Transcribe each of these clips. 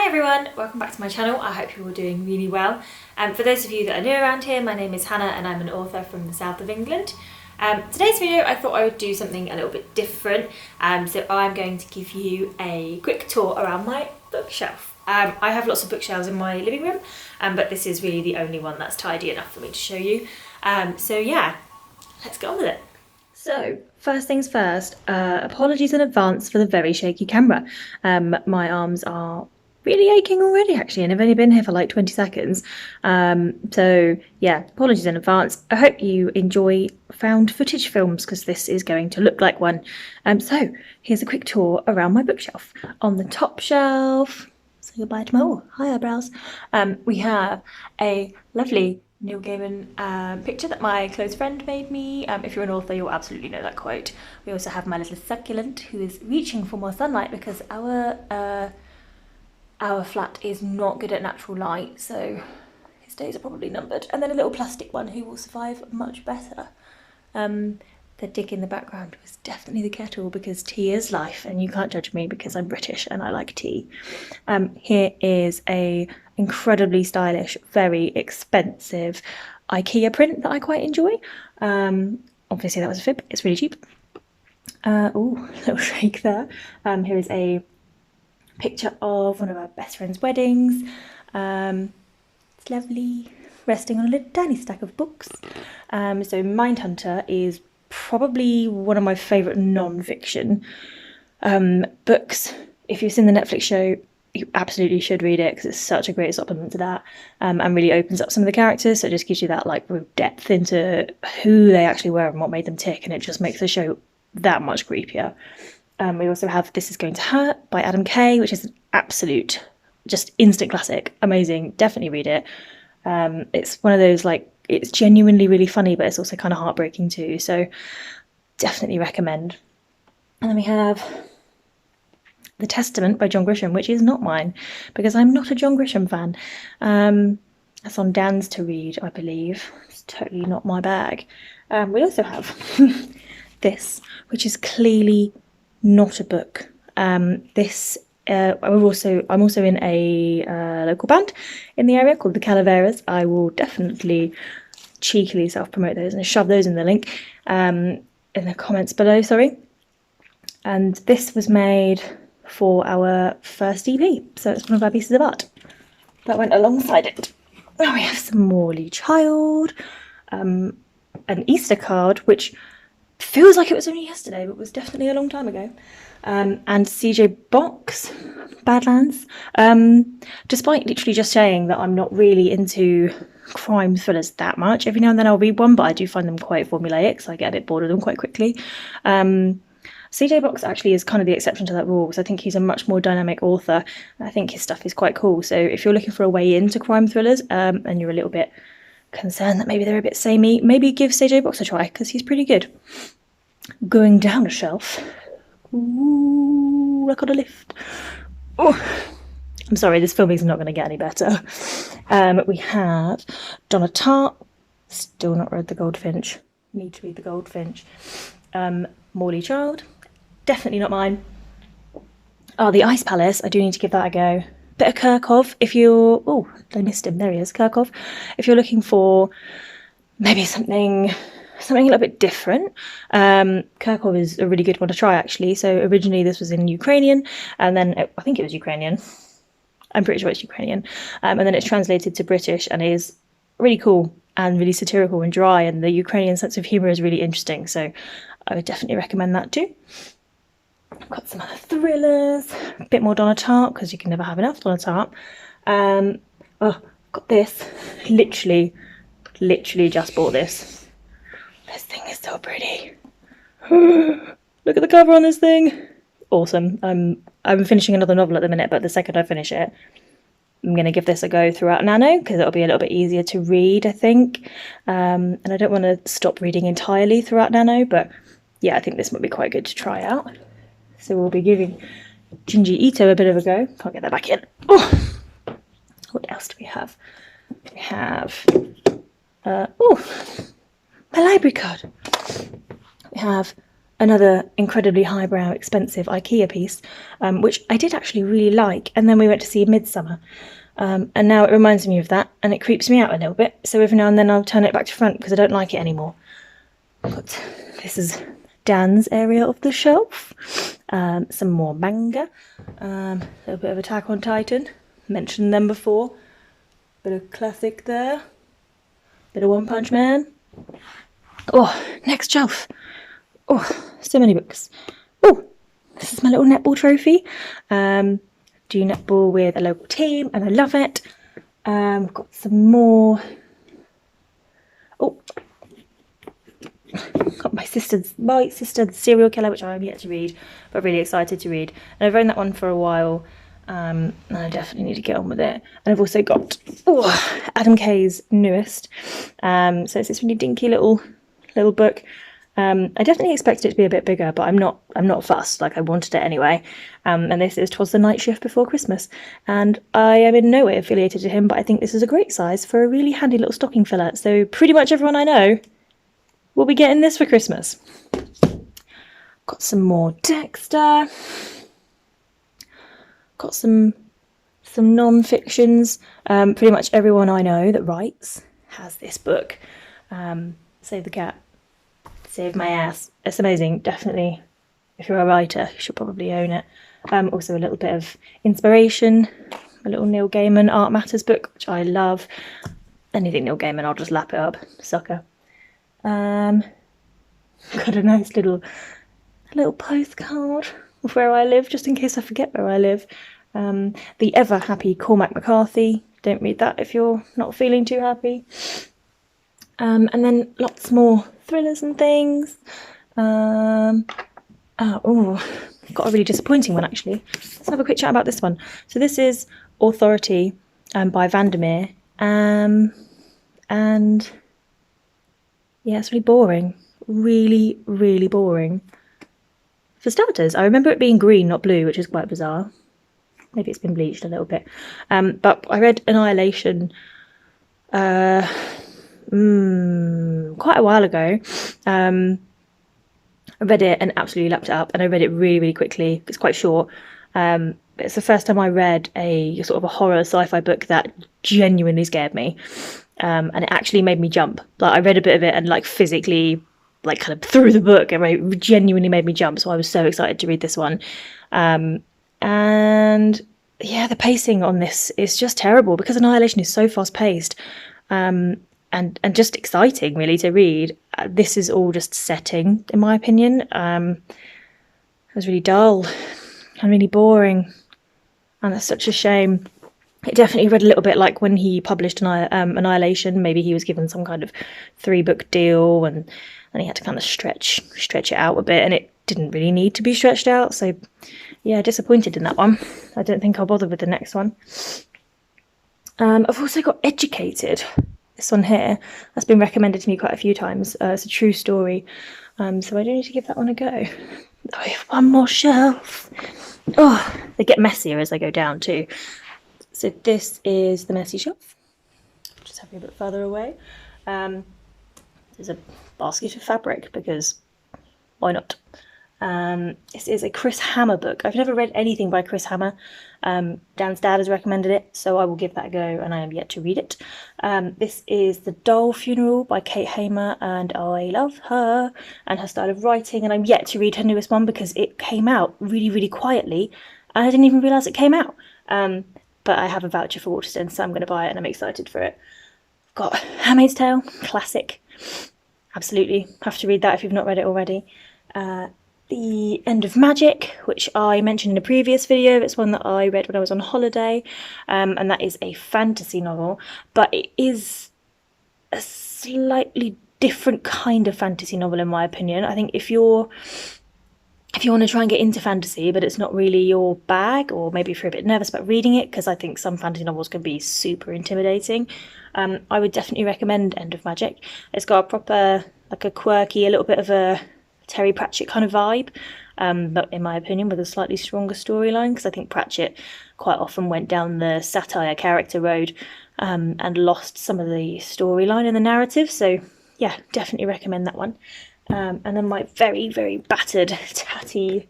Hi everyone, welcome back to my channel. I hope you're all doing really well. For those of you that are new around here, my name is Hannah and I'm an author from the south of England. Today's video I thought I would do something a little bit different, so I'm going to give you a quick tour around my bookshelf. I have lots of bookshelves in my living room, but this is really the only one that's tidy enough for me to show you. So yeah, let's get on with it. So, first things first, apologies in advance for the very shaky camera. My arms are really aching already actually, and I've only been here for like 20 seconds. So yeah, apologies in advance. I hope you enjoy found footage films because this is going to look like one. So here's a quick tour around my bookshelf. On the top shelf, say goodbye to my hi eyebrows. We have a lovely Neil Gaiman picture that my close friend made me. If you're an author, you'll absolutely know that quote. We also have my little succulent who is reaching for more sunlight because our flat is not good at natural light, so his days are probably numbered. And then a little plastic one who will survive much better. The dick in the background was definitely the kettle because tea is life, and you can't judge me because I'm British and I like tea. Here is a incredibly stylish, very expensive IKEA print that I quite enjoy. Obviously that was a fib, it's really cheap. Oh, little shake there. Here is a picture of one of our best friend's weddings. It's lovely, resting on a little tiny stack of books. So Mindhunter is probably one of my favourite non-fiction books. If you've seen the Netflix show, you absolutely should read it because it's such a great supplement to that, and really opens up some of the characters, so it just gives you that like real depth into who they actually were and what made them tick, and it just makes the show that much creepier. We also have This Is Going to Hurt by Adam Kay, which is an absolute, just instant classic. Amazing. Definitely read it. It's one of those, like, it's genuinely really funny, but it's also kind of heartbreaking too. So definitely recommend. And then we have The Testament by John Grisham, which is not mine because I'm not a John Grisham fan. That's on Dan's to read, I believe. It's totally not my bag. We also have this, which is clearly not a book. I'm also in a local band in the area called the Calaveras. I will definitely cheekily self-promote those and shove those in the link in the comments below, sorry. And this was made for our first EP, so it's one of our pieces of art that went alongside it. Now we have some Morley Child, an Easter card, which feels like it was only yesterday, but was definitely a long time ago. And CJ Box, Badlands. Despite literally just saying that I'm not really into crime thrillers that much, every now and then I'll read one, but I do find them quite formulaic, so I get a bit bored of them quite quickly. CJ Box actually is kind of the exception to that rule, because I think he's a much more dynamic author. I think his stuff is quite cool. So if you're looking for a way into crime thrillers, and you're a little bit concerned that maybe they're a bit samey, maybe give CJ Box a try because he's pretty good. Going down a shelf. Ooh, I got a lift. Oh, I'm sorry, this filming's not going to get any better. We have Donna Tartt. Still not read The Goldfinch. Need to read The Goldfinch. Morley Child. Definitely not mine. Oh, The Ice Palace. I do need to give that a go. Bit of Kirchhoff if you're... Oh, I missed him. There he is. Kirchhoff. If you're looking for maybe something a little bit different. Kirchhoff is a really good one to try, actually. So originally this was in Ukrainian, and then I think it was Ukrainian. I'm pretty sure it's Ukrainian. And then it's translated to British and is really cool and really satirical and dry, and the Ukrainian sense of humour is really interesting. So I would definitely recommend that too. I've got some other thrillers, a bit more Donna Tartt because you can never have enough Donna Tartt. Oh, got this. Literally just bought this. This thing is so pretty. Look at the cover on this thing. Awesome. I'm finishing another novel at the minute, but the second I finish it, I'm going to give this a go throughout NaNo because it'll be a little bit easier to read, I think. And I don't want to stop reading entirely throughout NaNo, but yeah, I think this might be quite good to try out. So we'll be giving Junji Ito a bit of a go. Can't get that back in. Oh, what else do we have? We have... my library card. We have another incredibly highbrow, expensive IKEA piece, which I did actually really like. And then we went to see Midsummer, and now it reminds me of that, and it creeps me out a little bit. So every now and then I'll turn it back to front because I don't like it anymore. But this is Dan's area of the shelf. Some more manga, a little bit of Attack on Titan. Mentioned them before. Bit of classic there. Bit of One Punch Man. Oh, next shelf. Oh, so many books. Oh, this is my little netball trophy. Do netball with a local team, and I love it. Got some more. Oh, got my sister, The Serial Killer, which I'm yet to read, but really excited to read. And I've owned that one for a while, and I definitely need to get on with it. And I've also got Adam Kay's newest. So it's this really dinky little book. I definitely expected it to be a bit bigger, but I'm not fussed. Like, I wanted it anyway. And this is 'Twas the Night Shift Before Christmas. And I am in no way affiliated to him, but I think this is a great size for a really handy little stocking filler. So pretty much everyone I know will be getting this for Christmas. Got some more Dexter. Got some non-fictions. Pretty much everyone I know that writes has this book. Save the Cat. Save my ass. It's amazing. Definitely, if you're a writer, you should probably own it. Also a little bit of inspiration. A little Neil Gaiman Art Matters book, which I love. Anything Neil Gaiman, I'll just lap it up. Sucker. Got a nice little postcard of where I live, just in case I forget where I live. The ever happy Cormac McCarthy. Don't read that if you're not feeling too happy. And then lots more thrillers and things. Got a really disappointing one, actually. Let's have a quick chat about this one. So this is Authority by Vandermeer. And yeah, it's really boring. Really, really boring. For starters, I remember it being green, not blue, which is quite bizarre. Maybe it's been bleached a little bit. But I read Annihilation quite a while ago. I read it and absolutely lapped it up, and I read it really, really quickly. It's quite short. It's the first time I read a sort of a horror sci-fi book that genuinely scared me. And it actually made me jump. Like, I read a bit of it and like physically, like, kind of through the book, and it genuinely made me jump. So I was so excited to read this one. And yeah, the pacing on this is just terrible because Annihilation is so fast paced. And just exciting, really, to read. This is all just setting, in my opinion. It was really dull and really boring, and that's such a shame. It definitely read a little bit like when he published Annihilation. Maybe he was given some kind of 3-book deal, and he had to kind of stretch it out a bit, and it didn't really need to be stretched out. So yeah, disappointed in that one. I don't think I'll bother with the next one. I've also got Educated. This one here, that's been recommended to me quite a few times. It's a true story, so I do need to give that one a go. I have one more shelf. Oh, they get messier as I go down too. So this is the messy shelf. Just have it a bit further away. There's a basket of fabric because why not? This is a Chris Hammer book. I've never read anything by Chris Hammer. Dan's dad has recommended it, so I will give that a go, and I am yet to read it. This is The Doll Funeral by Kate Hamer, and I love her and her style of writing, and I'm yet to read her newest one because it came out really, really quietly, and I didn't even realise it came out. But I have a voucher for Waterstones, so I'm going to buy it, and I'm excited for it. I've got Handmaid's Tale, classic. Absolutely, have to read that if you've not read it already. The End of Magic, which I mentioned in a previous video. It's one that I read when I was on holiday, and that is a fantasy novel, but it is a slightly different kind of fantasy novel in my opinion. I think if you want to try and get into fantasy, but it's not really your bag, or maybe if you're a bit nervous about reading it, because I think some fantasy novels can be super intimidating, I would definitely recommend End of Magic. It's got a proper, like a quirky, a little bit of a Terry Pratchett kind of vibe, but in my opinion with a slightly stronger storyline, because I think Pratchett quite often went down the satire character road and lost some of the storyline in the narrative. So yeah, definitely recommend that one. and then my very, very battered, tatty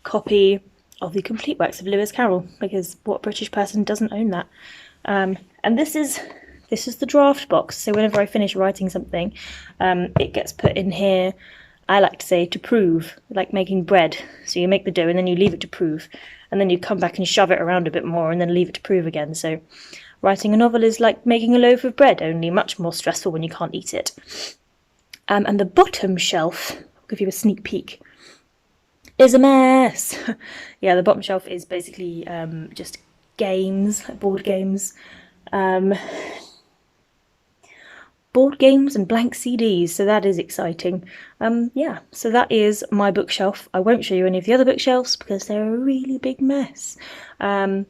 copy of the complete works of Lewis Carroll, because what British person doesn't own that? And this is the draft box, so whenever I finish writing something, it gets put in here. I like to say to prove, like making bread. So you make the dough and then you leave it to prove, and then you come back and shove it around a bit more and then leave it to prove again. So writing a novel is like making a loaf of bread, only much more stressful when you can't eat it. And the bottom shelf, I'll give you a sneak peek, is a mess. Yeah, the bottom shelf is basically just games, board games. Board games and blank CDs, so that is exciting. Yeah, so that is my bookshelf. I won't show you any of the other bookshelves because they're a really big mess. But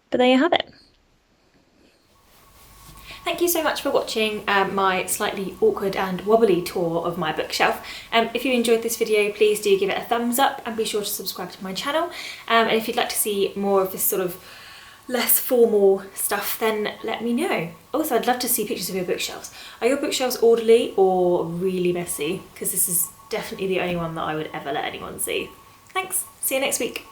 there you have it. Thank you so much for watching my slightly awkward and wobbly tour of my bookshelf. If you enjoyed this video, please do give it a thumbs up and be sure to subscribe to my channel. And if you'd like to see more of this sort of less formal stuff, then let me know. Also, I'd love to see pictures of your bookshelves. Are your bookshelves orderly or really messy? Because this is definitely the only one that I would ever let anyone see. Thanks, see you next week.